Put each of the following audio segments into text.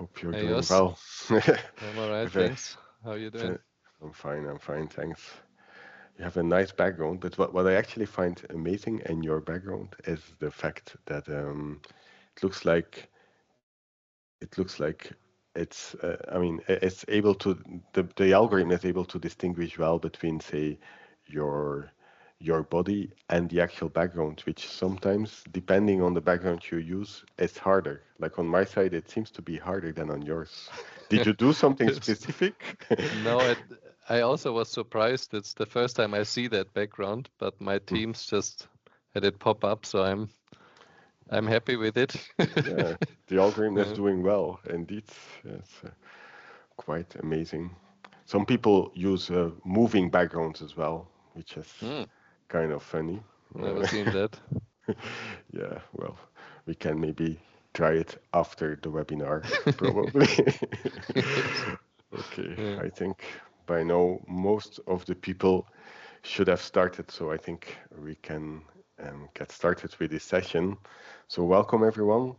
Hope you're Hey, doing Jos. well. I'm all right, Have a- thanks. How are you doing? I'm fine, thanks. You have a nice background, but what I actually find amazing in your background is the fact that it looks like it looks like I mean, it's able to the algorithm is able to distinguish well between, say, your your body and the actual background, which sometimes, depending on the background you use, it's harder. Like on my side, it seems to be harder than on yours. Did you do something Yes. specific? No, I also was surprised. It's the first time I see that background, but my teams just had it pop up, so I'm happy with it. Yeah, the algorithm is Yeah. doing well, indeed. It's quite amazing. Some people use moving backgrounds as well, which is Hmm, kind of funny. never seen that. Yeah, well, we can maybe try it after the webinar, probably. Yes. Okay, Yeah. I think by now most of the people should have started, so I think we can get started with this session. So welcome everyone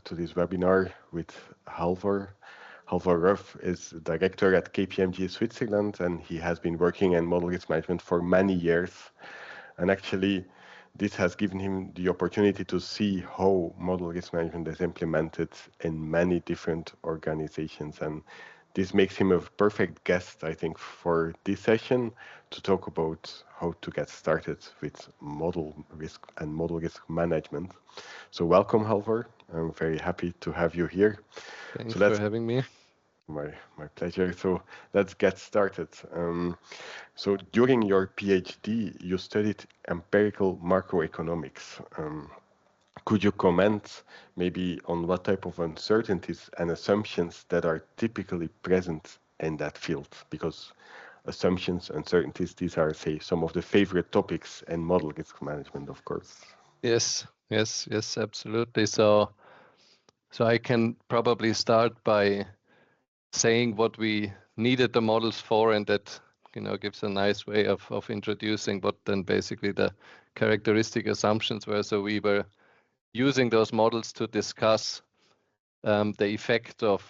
to this webinar with Halvor. Halvor is director at KPMG Switzerland, and he has been working in model risk management for many years. And actually, this has given him the opportunity to see how model risk management is implemented in many different organizations. And this makes him a perfect guest, I think, for this session to talk about how to get started with model risk and model risk management. So welcome, Halvor. I'm very happy to have you here. Thanks So for let's having me. my pleasure. So let's get started. So during your PhD, you studied empirical macroeconomics. Could you comment maybe on what type of uncertainties and assumptions that are typically present in that field? Because assumptions, uncertainties, these are, say, some of the favorite topics in model risk management, of course. Yes, absolutely. So I can probably start by saying what we needed the models for, and that gives a nice way of introducing what then basically the characteristic assumptions were. So we were using those models to discuss the effect of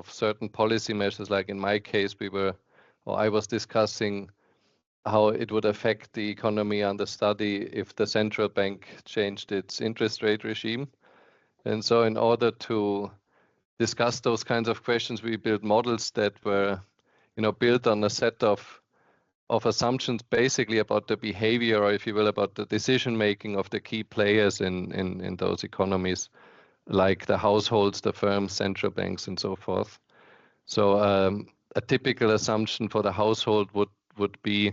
certain policy measures. Like in my case, I was discussing how it would affect the economy under study if the central bank changed its interest rate regime. And so in order to discuss those kinds of questions, we built models that were built on a set of assumptions basically about the behavior, or if you will, about the decision making of the key players in those economies, like the households, the firms, central banks, and so forth. So a typical assumption for the household would be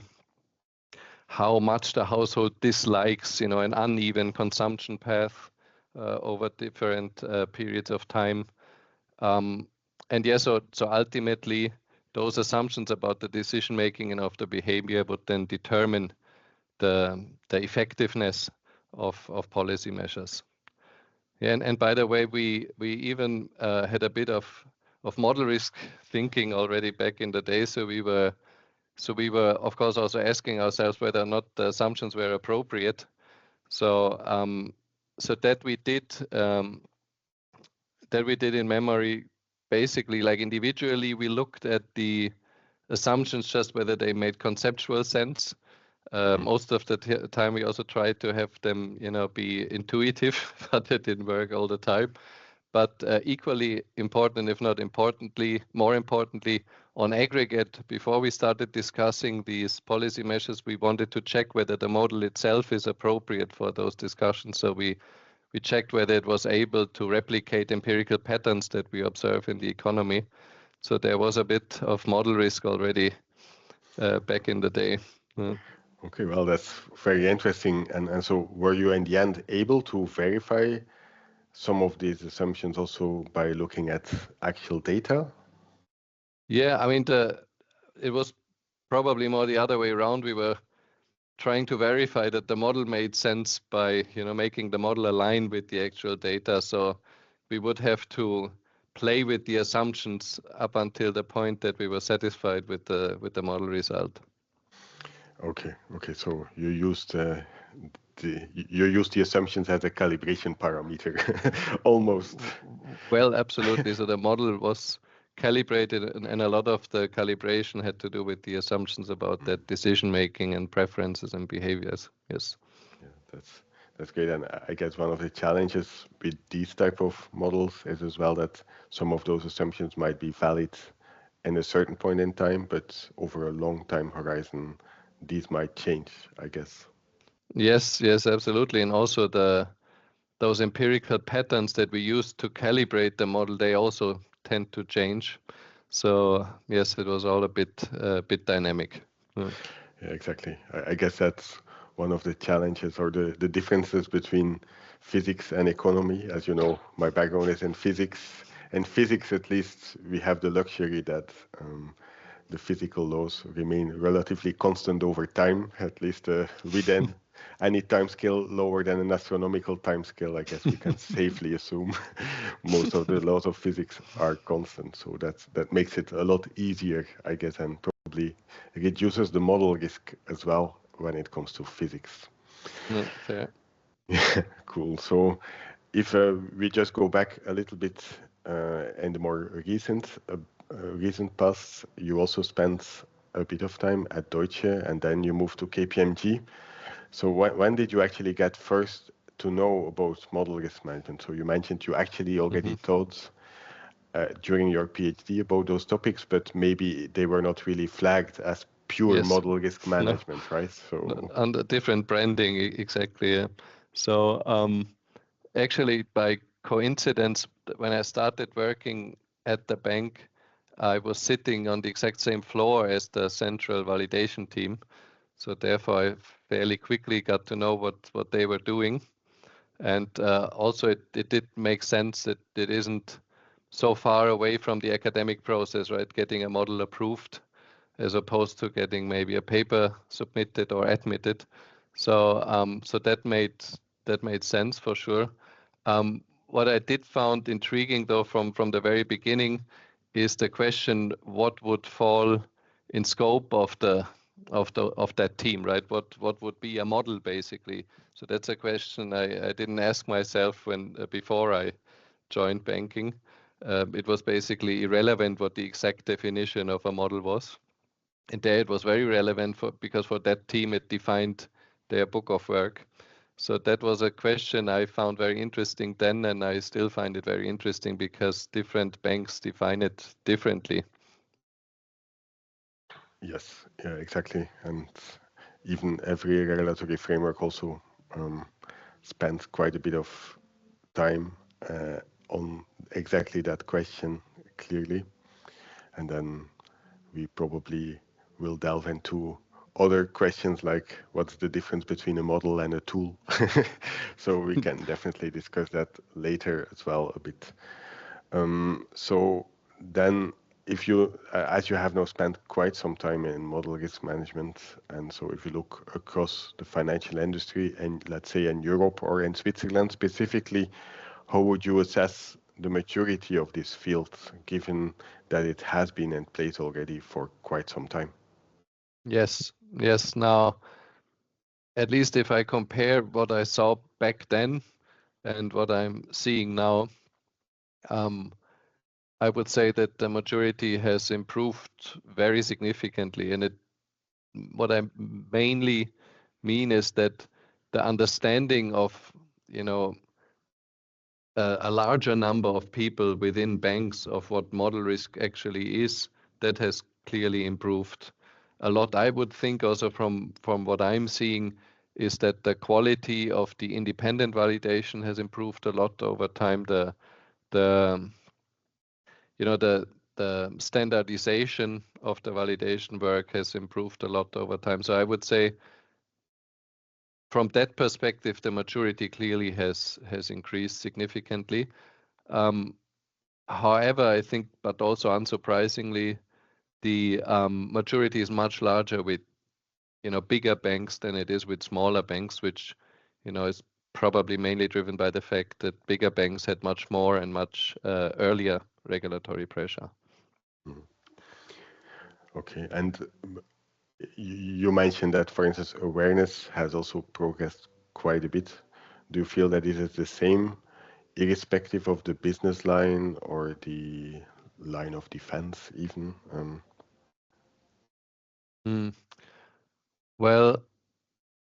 how much the household dislikes, an uneven consumption path over different periods of time. And yeah, so ultimately, those assumptions about the decision making and of the behavior would then determine the effectiveness of policy measures. Yeah, and by the way, we even had a bit of model risk thinking already back in the day. So we were of course also asking ourselves whether or not the assumptions were appropriate. So so that we did in memory. Basically, like individually, we looked at the assumptions just whether they made conceptual sense. Most of the time, we also tried to have them, be intuitive, but it didn't work all the time. But equally important, if not more importantly, on aggregate, before we started discussing these policy measures, we wanted to check whether the model itself is appropriate for those discussions. So we checked whether it was able to replicate empirical patterns that we observe in the economy. So there was a bit of model risk already back in the day. Okay, well, that's very interesting. And so were you in the end able to verify some of these assumptions also by looking at actual data? Yeah, I mean, it was probably more the other way around. We were trying to verify that the model made sense by, making the model align with the actual data. So we would have to play with the assumptions up until the point that we were satisfied with the model result. Okay. So you used the assumptions as a calibration parameter, almost. Well, absolutely. So the model was calibrated, and a lot of the calibration had to do with the assumptions about that decision making and preferences and behaviors. Yes. Yeah, that's great. And I guess one of the challenges with these type of models is as well that some of those assumptions might be valid in a certain point in time, but over a long time horizon, these might change, I guess. Yes, yes, absolutely. And also those empirical patterns that we use to calibrate the model, they also tend to change. So yes, it was all a bit dynamic. Yeah. Yeah, exactly. I guess that's one of the challenges or the differences between physics and economy. As you know, my background is in physics. In physics, at least, we have the luxury that the physical laws remain relatively constant over time, at least within any time scale lower than an astronomical time scale. I guess we can safely assume most of the laws of physics are constant. So that makes it a lot easier, I guess, and probably reduces the model risk as well when it comes to physics. No, fair. Yeah, cool. So if we just go back a little bit in the more recent past, you also spent a bit of time at Deutsche and then you moved to KPMG. So when did you actually get first to know about model risk management? So you mentioned you actually already Hmm. taught during your PhD about those topics, but maybe they were not really flagged as pure Yes. model risk No, management, right? no, So under different branding, exactly. Yeah. So actually, by coincidence, when I started working at the bank, I was sitting on the exact same floor as the central validation team. So therefore, I fairly quickly got to know what they were doing. And also, it did make sense that it isn't so far away from the academic process, right? Getting a model approved as opposed to getting maybe a paper submitted or admitted. So that made sense for sure. What I did found intriguing though from the very beginning is the question what would fall in scope of that team, right? What would be a model basically? So that's a question I didn't ask myself when before I joined banking. It was basically irrelevant what the exact definition of a model was. And there it was very relevant because for that team it defined their book of work. So that was a question I found very interesting then, and I still find it very interesting because different banks define it differently. yes, yeah, exactly. And even every regulatory framework also um, spends quite a bit of time on exactly that question clearly. And then we probably will delve into other questions like what's the difference between a model and a tool. So we can definitely discuss that later as well a bit. So then if you, as you have now spent quite some time in model risk management, and so if you look across the financial industry and let's say in Europe or in Switzerland specifically, how would you assess the maturity of this field, given that it has been in place already for quite some time? Yes, yes. Now, at least if I compare what I saw back then and what I'm seeing now, um, I would say that the maturity has improved very significantly. And what I mainly mean is that the understanding of, you know, a larger number of people within banks of what model risk actually is, that has clearly improved a lot. I would think also from what I'm seeing is that the quality of the independent validation has improved a lot over time. The you know the standardization of the validation work has improved a lot over time. So I would say from that perspective, the maturity clearly has increased significantly. Um, However, I think, but also unsurprisingly, the maturity is much larger with bigger banks than it is with smaller banks, which is probably mainly driven by the fact that bigger banks had much more and much earlier regulatory pressure. Mhm. Okay, and you mentioned that, for instance, awareness has also progressed quite a bit. Do you feel that it is the same irrespective of the business line or the line of defense even? Well,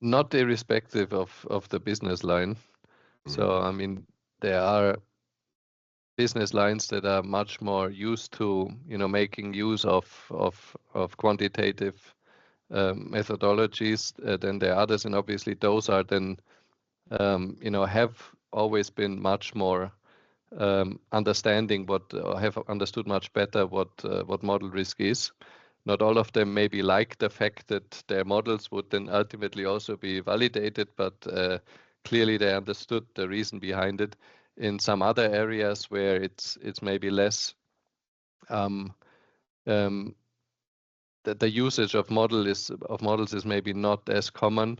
not irrespective of the business line. So, I mean, there are business lines that are much more used to, making use of quantitative methodologies than there are others, and obviously those are then, have always been much more understanding have understood much better what model risk is. Not all of them maybe like the fact that their models would then ultimately also be validated, but clearly they understood the reason behind it. In some other areas where it's maybe less, the usage of models is maybe not as common.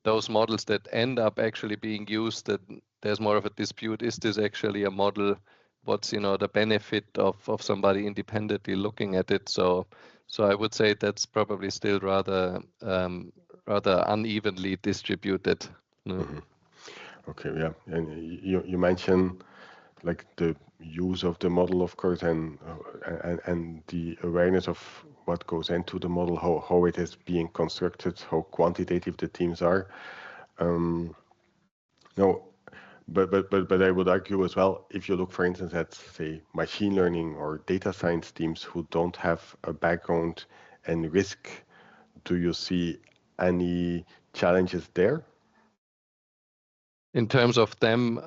Those models that end up actually being used, that there's more of a dispute. Is this actually a model? What's the benefit of somebody independently looking at it? So I would say that's probably still rather unevenly distributed. Okay, yeah, and you mentioned like the use of the model, of course, and the awareness of what goes into the model, how it is being constructed, how quantitative the teams are. No, but I would argue as well, if you look, for instance, at say machine learning or data science teams who don't have a background in risk, do you see any challenges there? In terms of them, being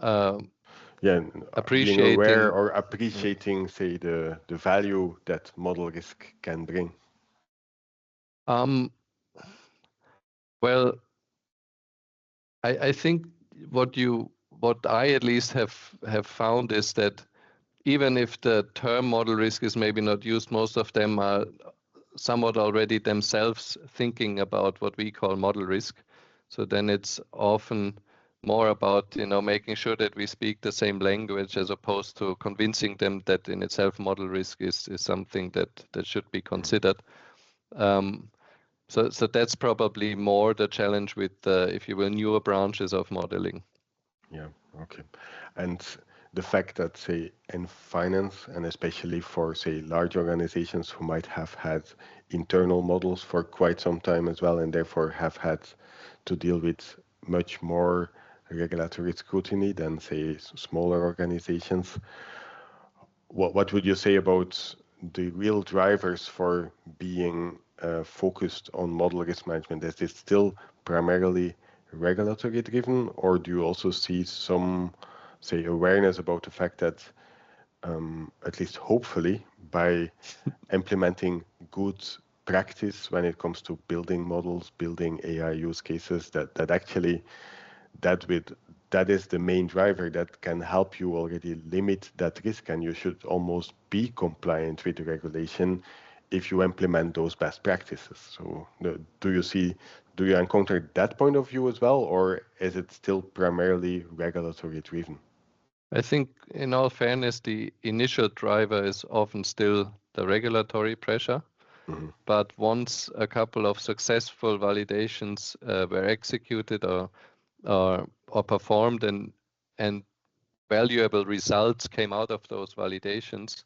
aware appreciating or appreciating, say, the value that model risk can bring. Well, I think what I at least have found is that even if the term model risk is maybe not used, most of them are somewhat already themselves thinking about what we call model risk. So then it's often more about making sure that we speak the same language, as opposed to convincing them that in itself model risk is something that should be considered. So that's probably more the challenge with, if you will, newer branches of modeling. Yeah, okay. And the fact that, say, in finance, and especially for, say, large organizations who might have had internal models for quite some time as well, and therefore have had to deal with much more regulatory scrutiny than, say, smaller organizations. What would you say about the real drivers for being focused on model risk management? Is this still primarily regulatory driven, or do you also see some, say, awareness about the fact that, at least hopefully, by implementing good practice when it comes to building models, building AI use cases, that actually that is the main driver that can help you already limit that risk, and you should almost be compliant with the regulation if you implement those best practices. So do you encounter that point of view as well, or is it still primarily regulatory driven? I think, in all fairness, the initial driver is often still the regulatory pressure. But once a couple of successful validations were executed or performed, and valuable results came out of those validations,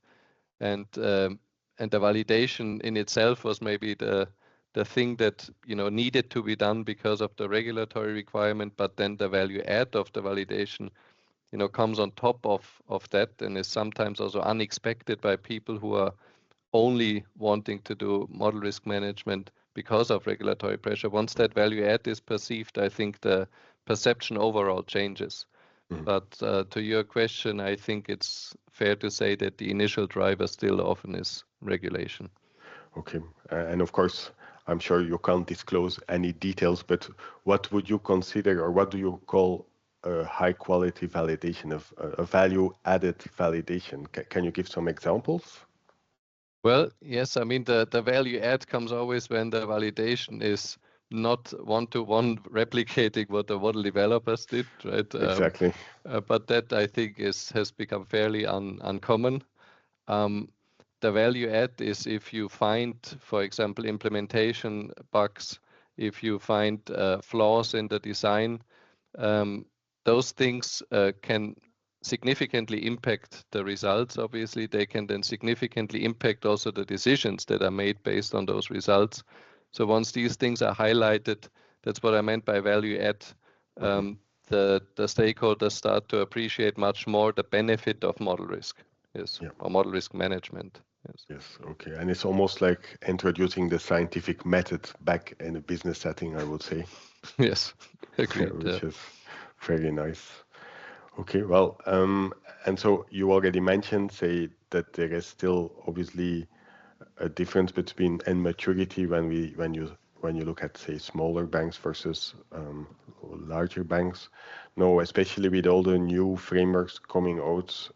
and the validation in itself was maybe the thing that needed to be done because of the regulatory requirement, but then the value add of the validation comes on top of that, and is sometimes also unexpected by people who are only wanting to do model risk management because of regulatory pressure. Once that value add is perceived, I think the perception overall changes. But to your question, I think it's fair to say that the initial driver still often is regulation. Okay, and of course, I'm sure you can't disclose any details, but what would you consider, or what do you call a high quality validation, of a value added validation? Can you give some examples? Well, yes, I mean, the value add comes always when the validation is not one-to-one replicating what the model developers did, right? Exactly. But that, I think, has become fairly uncommon. The value add is if you find, for example, implementation bugs, if you find flaws in the design, those things can significantly impact the results. Obviously, they can then significantly impact also the decisions that are made based on those results. So once these things are highlighted, that's what I meant by value add. The stakeholders start to appreciate much more the benefit of model risk, yes, or model risk management. Yes. Yes. Okay. And it's almost like introducing the scientific method back in a business setting, I would say. Yes. Agreed. Which is very nice. Okay. Well, and so you already mentioned, say, that there is still obviously a difference between and maturity when you look at, say, smaller banks versus larger banks. No, especially with all the new frameworks coming out,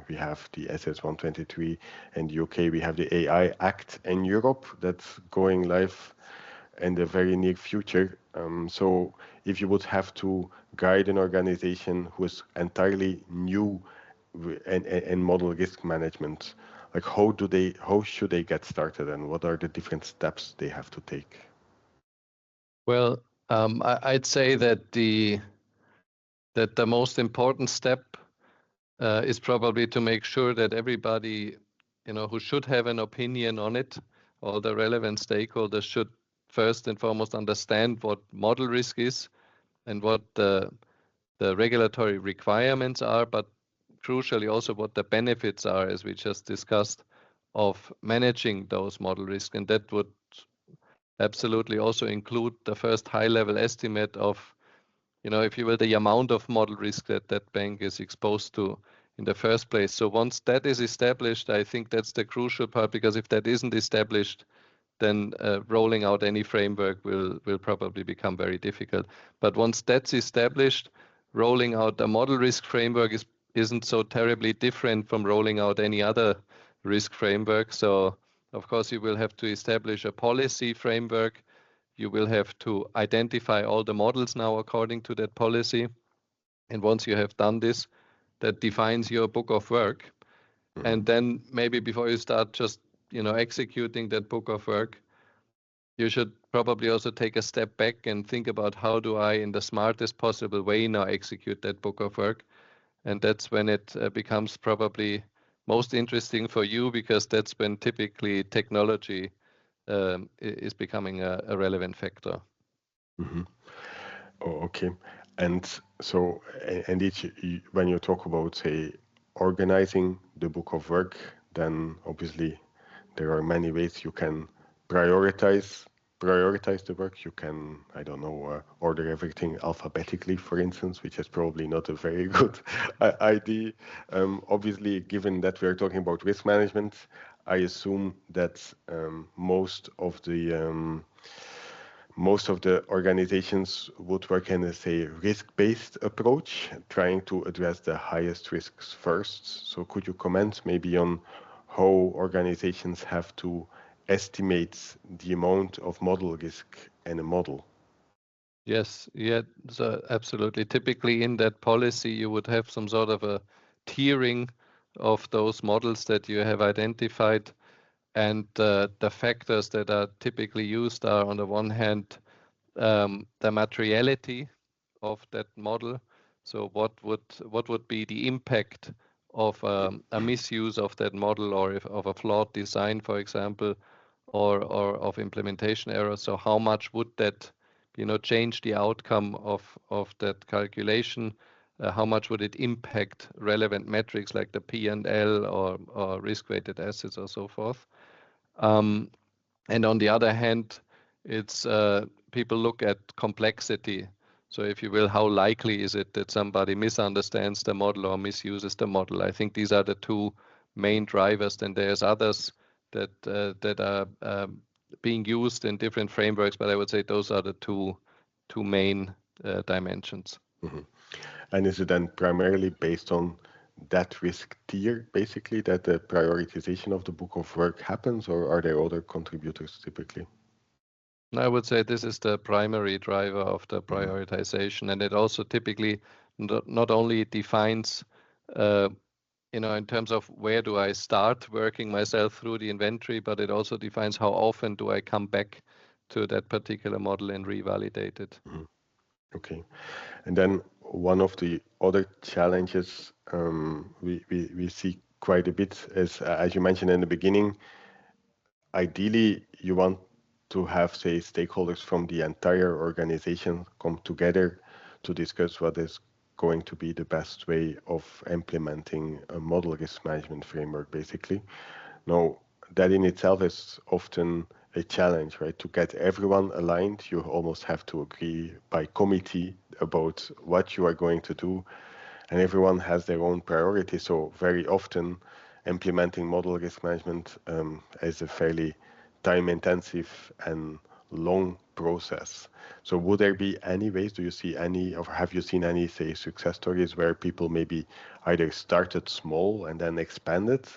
we have the SS123 in the UK, we have the AI Act in Europe that's going live in the very near future. So if you would have to guide an organization who is entirely new in model risk management, like how should they get started, and what are the different steps they have to take? Well, I'd say that the most important step is probably to make sure that everybody, who should have an opinion on it, all the relevant stakeholders should first and foremost understand what model risk is and what the regulatory requirements are, but crucially also what the benefits are, as we just discussed, of managing those model risk. And that would absolutely also include the first high-level estimate of, if you will, the amount of model risk that that bank is exposed to in the first place. So once that is established, I think that's the crucial part, because if that isn't established, then rolling out any framework will probably become very difficult. But once that's established, rolling out a model risk framework isn't so terribly different from rolling out any other risk framework. So of course you will have to establish a policy framework. You will have to identify all the models now according to that policy. And once you have done this, that defines your book of work. And then maybe before you start just executing that book of work, you should probably also take a step back and think about how do I, in the smartest possible way, now execute that book of work. And that's when it becomes probably most interesting for you, because that's when typically technology is becoming a relevant factor. Oh, okay. And so, and when you talk about, say, organizing the book of work, then obviously there are many ways you can prioritize the work. You can, I don't know, order everything alphabetically, for instance, which is probably not a very good idea. Obviously, given that we are talking about risk management, I assume that most of the organizations would work in a, say, risk-based approach, trying to address the highest risks first. So could you comment maybe on how organizations have to estimate the amount of model risk in a model? Yes, yeah, so absolutely. Typically in that policy, you would have some sort of a tiering of those models that you have identified. And the factors that are typically used are, on the one hand, the materiality of that model. So what would be the impact of a misuse of that model, or of a flawed design, for example, or of implementation error? So how much would that change the outcome of that calculation? How much would it impact relevant metrics like the P&L or risk-weighted assets or so forth? And on the other hand, it's people look at complexity. So if you will, how likely is it that somebody misunderstands the model or misuses the model? I think these are the two main drivers. Then there's others that are being used in different frameworks, but I would say those are the two main dimensions. And is it then primarily based on that risk tier, basically, that the prioritization of the book of work happens, or are there other contributors typically? I would say this is the primary driver of the prioritization, and it also typically not only defines, in terms of where do I start working myself through the inventory, but it also defines how often do I come back to that particular model and revalidate it. Okay. And then one of the other challenges we see quite a bit is, as you mentioned in the beginning, ideally you want to have, say, stakeholders from the entire organization come together to discuss what is going to be the best way of implementing a model risk management framework, basically. Now, that in itself is often a challenge, right? To get everyone aligned, you almost have to agree by committee about what you are going to do, and everyone has their own priorities. So very often, implementing model risk management is a fairly time-intensive and long process. So would there be any ways, do you see any, or have you seen any, say, success stories where people maybe either started small and then expanded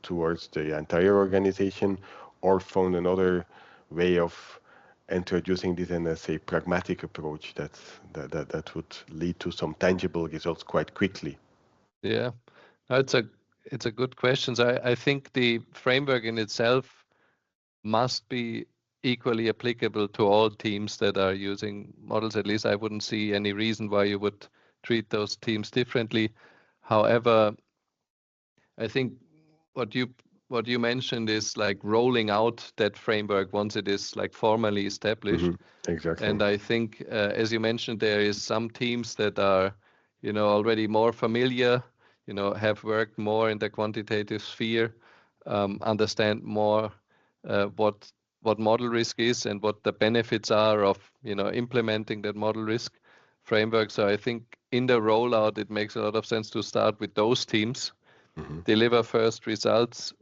towards the entire organization, or found another way of introducing this in a, say, pragmatic approach that would lead to some tangible results quite quickly? Yeah, no, it's a good question. So I think the framework in itself must be equally applicable to all teams that are using models. At least I wouldn't see any reason why you would treat those teams differently. However, I think what you what you mentioned is like rolling out that framework once it is like formally established. Exactly. And I think, as you mentioned, there is some teams that are, already more familiar, have worked more in the quantitative sphere, understand more what model risk is and what the benefits are of, implementing that model risk framework. So I think in the rollout, it makes a lot of sense to start with those teams, deliver first results,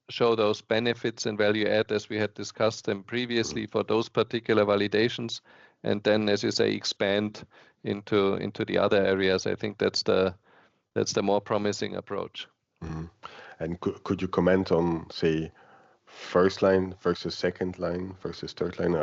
show those benefits and value add as we had discussed them previously for those particular validations, and then, as you say, expand into the other areas. I think that's the more promising approach. And could you comment on, say, first line versus second line versus third line?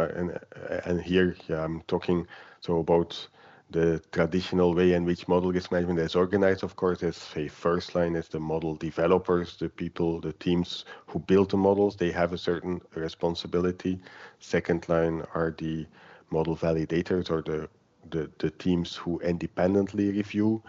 And here, yeah, I'm talking so about the traditional way in which model risk management is organized. Of course, as, say, first line is the model developers, the people, the teams who build the models. They have a certain responsibility. Second line are the model validators, or the teams who independently review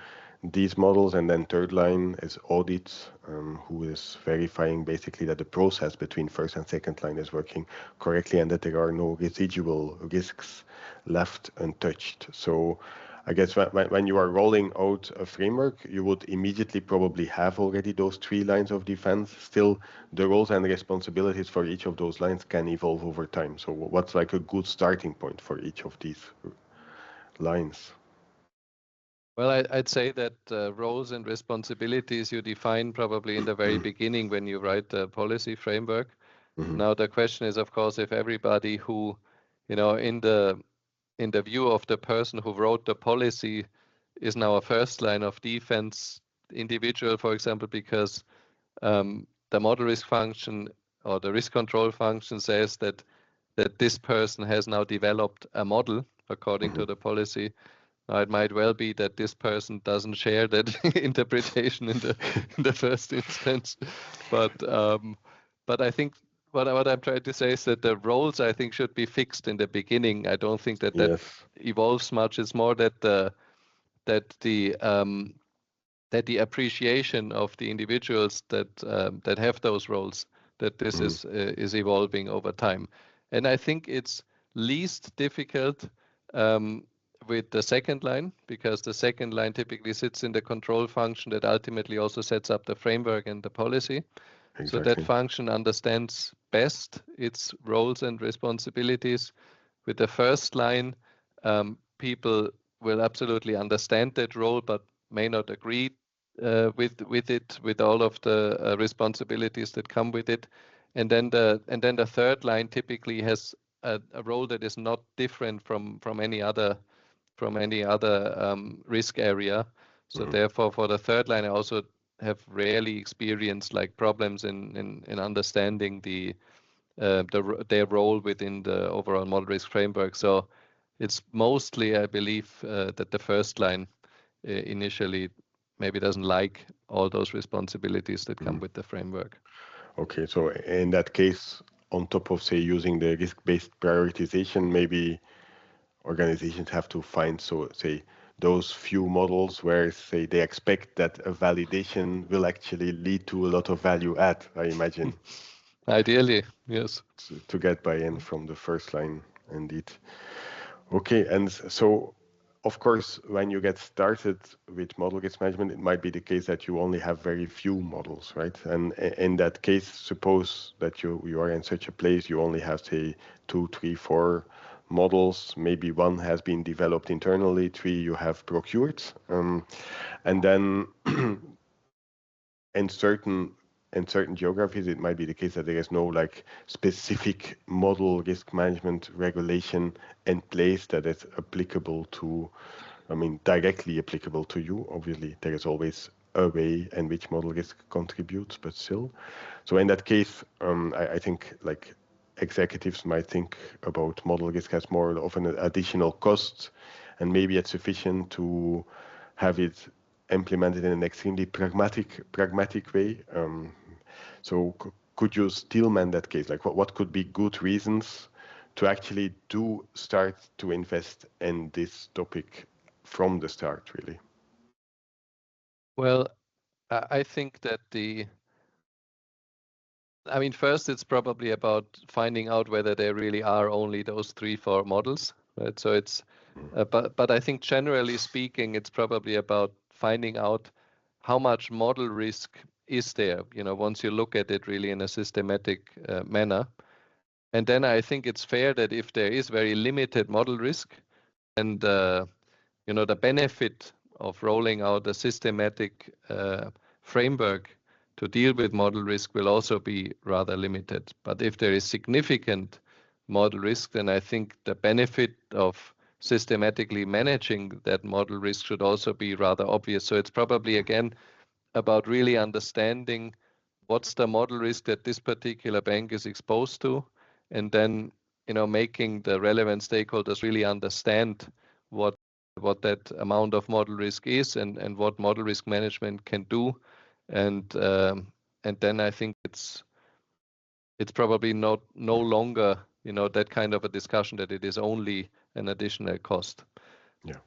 these models. And then third line is audit, who is verifying basically that the process between first and second line is working correctly and that there are no residual risks left untouched. So I guess when you are rolling out a framework, you would immediately probably have already those three lines of defense. Still, the roles and responsibilities for each of those lines can evolve over time. So what's like a good starting point for each of these lines? Well, I'd say that roles and responsibilities you define probably in the very beginning when you write the policy framework. Now the question is, of course, if everybody who, in the view of the person who wrote the policy is now a first line of defense individual, for example, because the model risk function or the risk control function says that this person has now developed a model according to the policy. Now, it might well be that this person doesn't share that interpretation in the first instance, but I think what I'm trying to say is that the roles, I think, should be fixed in the beginning. I don't think that Yes. evolves much. It's more that the appreciation of the individuals that have those roles, that this is evolving over time. And I think it's least difficult with the second line, because the second line typically sits in the control function that ultimately also sets up the framework and the policy. So that Exactly. function understands best its roles and responsibilities. With the first line, people will absolutely understand that role, but may not agree with it, with all of the responsibilities that come with it. And then the third line typically has a role that is not different from any other risk area. So therefore, for the third line, I also have rarely experienced like problems in understanding their role within the overall model risk framework. So it's mostly, I believe, that the first line initially maybe doesn't like all those responsibilities that come with the framework. Okay, so in that case, on top of, say, using the risk-based prioritization, maybe organizations have to find, so say, those few models where, say, they expect that a validation will actually lead to a lot of value add, I imagine. Ideally, yes. To get buy-in from the first line, indeed. Okay, and so of course, when you get started with model risk management, it might be the case that you only have very few models, right? And in that case, suppose that you are in such a place, you only have, say, 2, 3, 4 models. Maybe one has been developed internally, 3 you have procured, and then in certain geographies, it might be the case that there is no like specific model risk management regulation in place that is applicable to, I mean, directly applicable to you. Obviously, there is always a way in which model risk contributes, but still. So in that case, I think like executives might think about model risk as more of an additional cost, and maybe it's sufficient to have it implemented in an extremely pragmatic way. So could you stillman that case? Like what could be good reasons to actually do start to invest in this topic from the start, really? Well, I think that first it's probably about finding out whether there really are only those 3, 4 models, right? So it's, but I think generally speaking, it's probably about finding out how much model risk is there, once you look at it really in a systematic manner. And then I think it's fair that if there is very limited model risk, and the benefit of rolling out a systematic framework to deal with model risk will also be rather limited. But if there is significant model risk, then I think the benefit of systematically managing that model risk should also be rather obvious. So it's probably, again, about really understanding what's the model risk that this particular bank is exposed to, and then making the relevant stakeholders really understand what that amount of model risk is and what model risk management can do, and then I think it's probably no longer that kind of a discussion that it is only an additional cost. Yeah.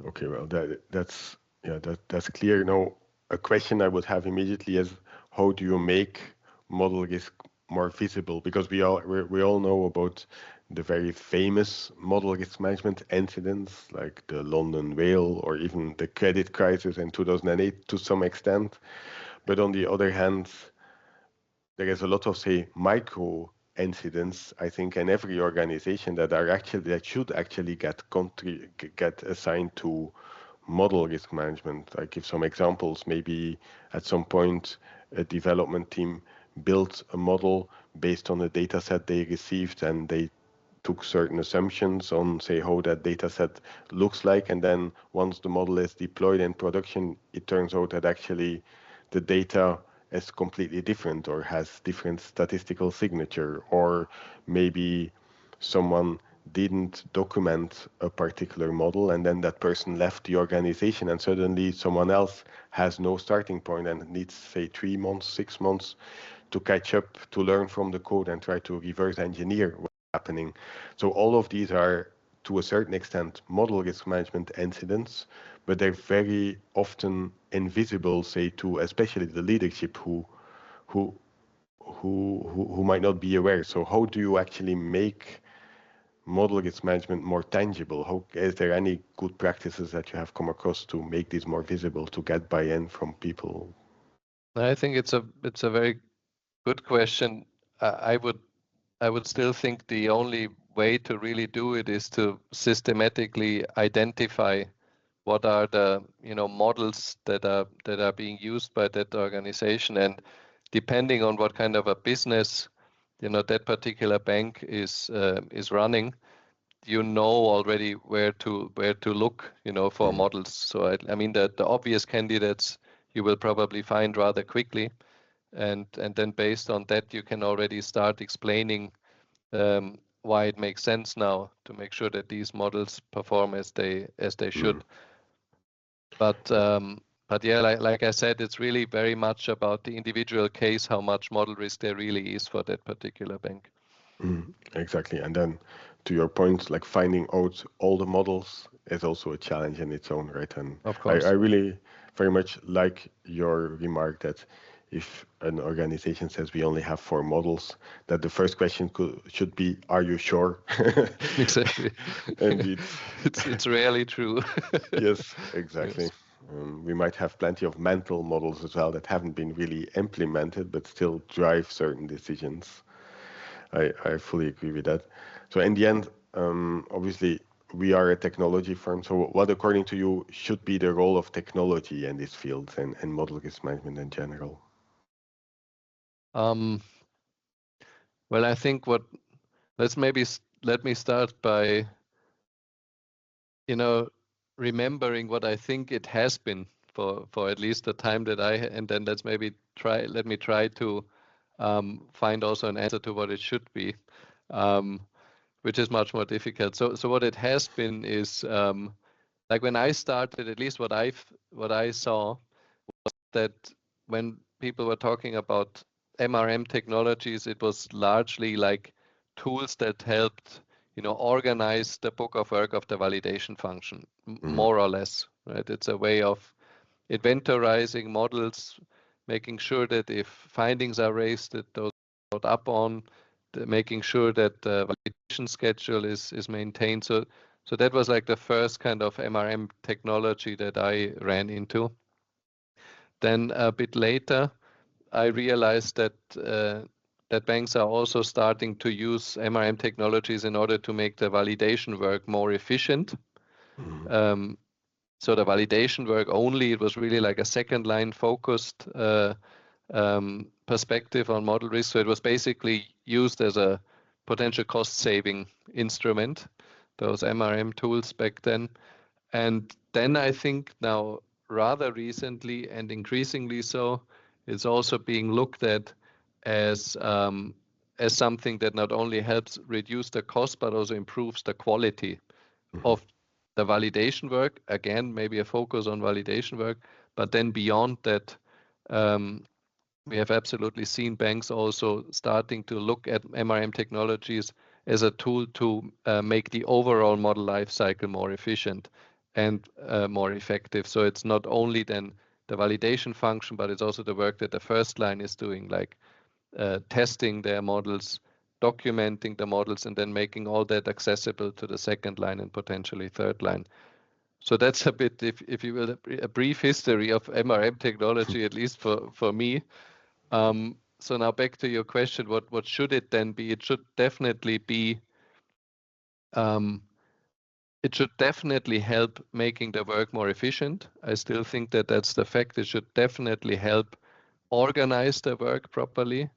Okay. Well, that's clear. A question I would have immediately is, how do you make model risk more visible? Because we all know about the very famous model risk management incidents like the London whale or even the credit crisis in 2008 to some extent. But on the other hand, there is a lot of, say, micro incidents, I think, in every organization that should actually get assigned to model risk management. I give some examples. Maybe at some point, a development team built a model based on a data set they received, and they took certain assumptions on, say, how that data set looks like. And then once the model is deployed in production, it turns out that actually the data is completely different or has different statistical signature, or maybe someone didn't document a particular model and then that person left the organization, and suddenly someone else has no starting point and needs, say, 3 months, 6 months to catch up, to learn from the code and try to reverse engineer what's happening. So all of these are, to a certain extent, model risk management incidents, but they're very often invisible, say, to especially the leadership who might not be aware. So how do you actually make model risk management more tangible? Is there any good practices that you have come across to make this more visible, to get buy-in from people? I think it's a very good question. I would still think the only way to really do it is to systematically identify what are the models that are being used by that organization, and depending on what kind of a business that particular bank is running, already where to look for models. So I mean that the obvious candidates you will probably find rather quickly, and then based on that you can already start explaining why it makes sense now to make sure that these models perform as they should. But yeah, like I said, it's really very much about the individual case, how much model risk there really is for that particular bank. Exactly. And then to your point, like finding out all the models is also a challenge in its own right. And Of I course. really very much like your remark that if an organization says we only have 4 models, that the first question should be, are you sure? Exactly. Indeed. It's rarely true. Yes, exactly. Yes. We might have plenty of mental models as well that haven't been really implemented, but still drive certain decisions. I fully agree with that. So in the end, obviously, we are a technology firm. So what, according to you, should be the role of technology in this field and model risk management in general? Um, well, I think let's maybe let me start by, you know, remembering what I think it has been for at least the time that and then let me try to find also an answer to what it should be, um, which is much more difficult. So what it has been is, like when I started, at least what I saw, that when people were talking about MRM technologies, it was largely like tools that helped, organize the book of work of the validation function, Mhm, more or less, right? It's a way of inventorizing models, making sure that if findings are raised, that those are followed up on, making sure that the validation schedule is maintained. So that was like the first kind of MRM technology that I ran into. Then a bit later, I realized that banks are also starting to use MRM technologies in order to make the validation work more efficient. mhm, Um, so the validation work only, it was really like a second line focused perspective on model risk. So it was basically used as a potential cost saving instrument, those MRM tools back then. And then I think now, rather recently and increasingly so, it's also being looked at as something that not only helps reduce the cost but also improves the quality mhm, of the validation work. Again, maybe a focus on validation work, but then beyond that, um, we have absolutely seen banks also starting to look at MRM technologies as a tool to make the overall model life cycle more efficient and more effective. So it's not only then the validation function, but it's also the work that the first line is doing, like testing their models, documenting the models, and then making all that accessible to the second line and potentially third line. So that's a bit, if you will, a brief history of MRM technology, at least for me. So now back to your question, what should it then be? It should definitely be, um, it should definitely help making the work more efficient. I still think that that's the fact. It should definitely help organize the work properly,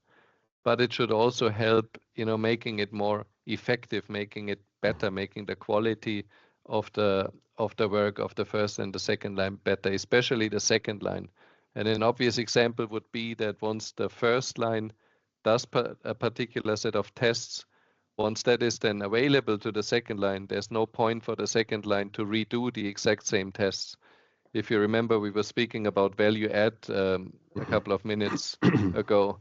but it should also help, making it more effective, making it better, making the quality of the work of the first and the second line better, especially the second line. And an obvious example would be that once the first line does a particular set of tests, once that is then available to the second line, there's no point for the second line to redo the exact same tests. If you remember, we were speaking about value add a couple of minutes mhm. ago.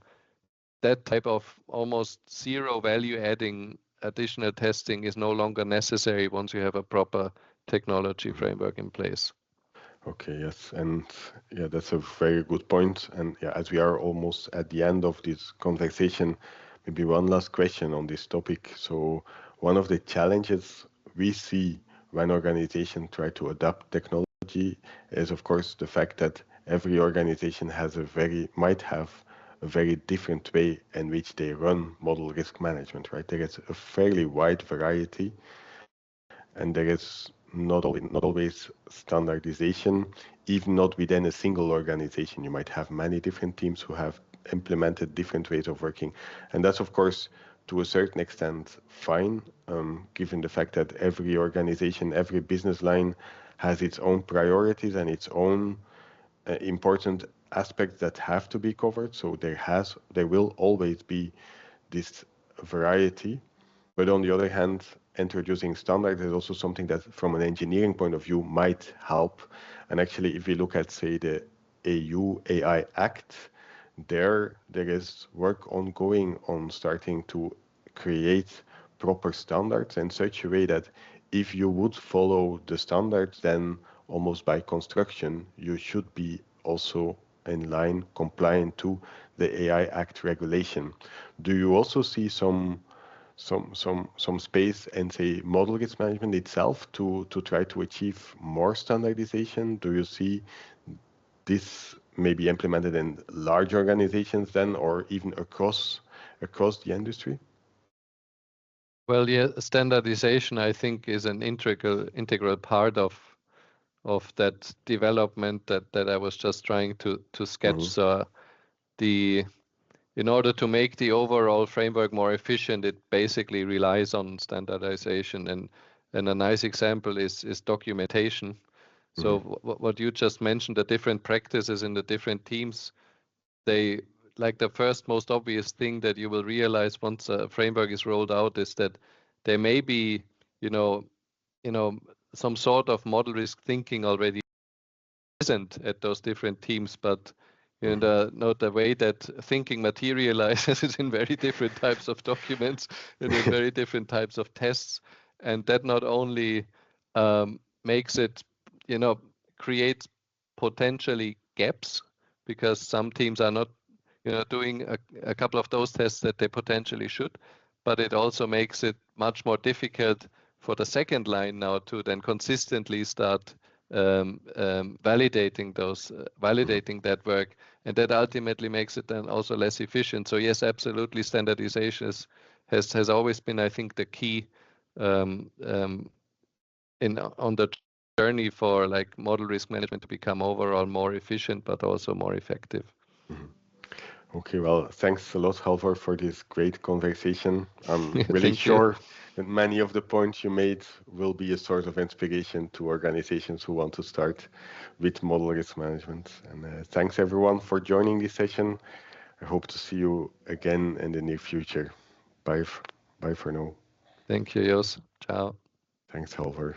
That type of almost zero value adding additional testing is no longer necessary once you have a proper technology framework in place. Okay, yes, and yeah, that's a very good point. And yeah, as we are almost at the end of this conversation, maybe one last question on this topic. So, one of the challenges we see when organizations try to adopt technology is, of course, the fact that every organization might have a very different way in which they run model risk management, right? There is a fairly wide variety and there is not always standardization, even not within a single organization. You might have many different teams who have implemented different ways of working, and that's of course to a certain extent fine, given the fact that every organization, every business line has its own priorities and its own important aspects that have to be covered. So there will always be this variety. But on the other hand, introducing standards is also something that, from an engineering point of view, might help. And actually, if we look at, say, the EU AI Act, there is work ongoing on starting to create proper standards in such a way that if you would follow the standards, then almost by construction, you should be also in line, compliant to the AI Act regulation. Do you also see some space in, say, model risk management itself to try to achieve more standardization? Do you see this maybe implemented in large organizations then, or even across the industry? Well, yeah, standardization, I think, is an integral part of that development that I was just trying to sketch. Mm-hmm. So in order to make the overall framework more efficient, it basically relies on standardization. And a nice example is documentation. So what you just mentioned, the different practices in the different teams, they like the first most obvious thing that you will realize once a framework is rolled out is that there may be, you know, some sort of model risk thinking already present at those different teams, but not the way that thinking materializes is in very different types of documents and in very different types of tests, and that not only makes it, creates potentially gaps because some teams are not, doing a couple of those tests that they potentially should, but it also makes it much more difficult for the second line now to then consistently start validating that work, and that ultimately makes it then also less efficient. So yes, absolutely, standardization has always been, I think, the key on the journey for like model risk management to become overall more efficient, but also more effective. Okay, well, thanks a lot, Halvor, for this great conversation. I'm really Thank you. sure that many of the points you made will be a source of inspiration to organizations who want to start with model risk management. And thanks everyone for joining this session. I hope to see you again in the near future. Bye for now. Thank you, Jos. Ciao. Thanks, Halvor.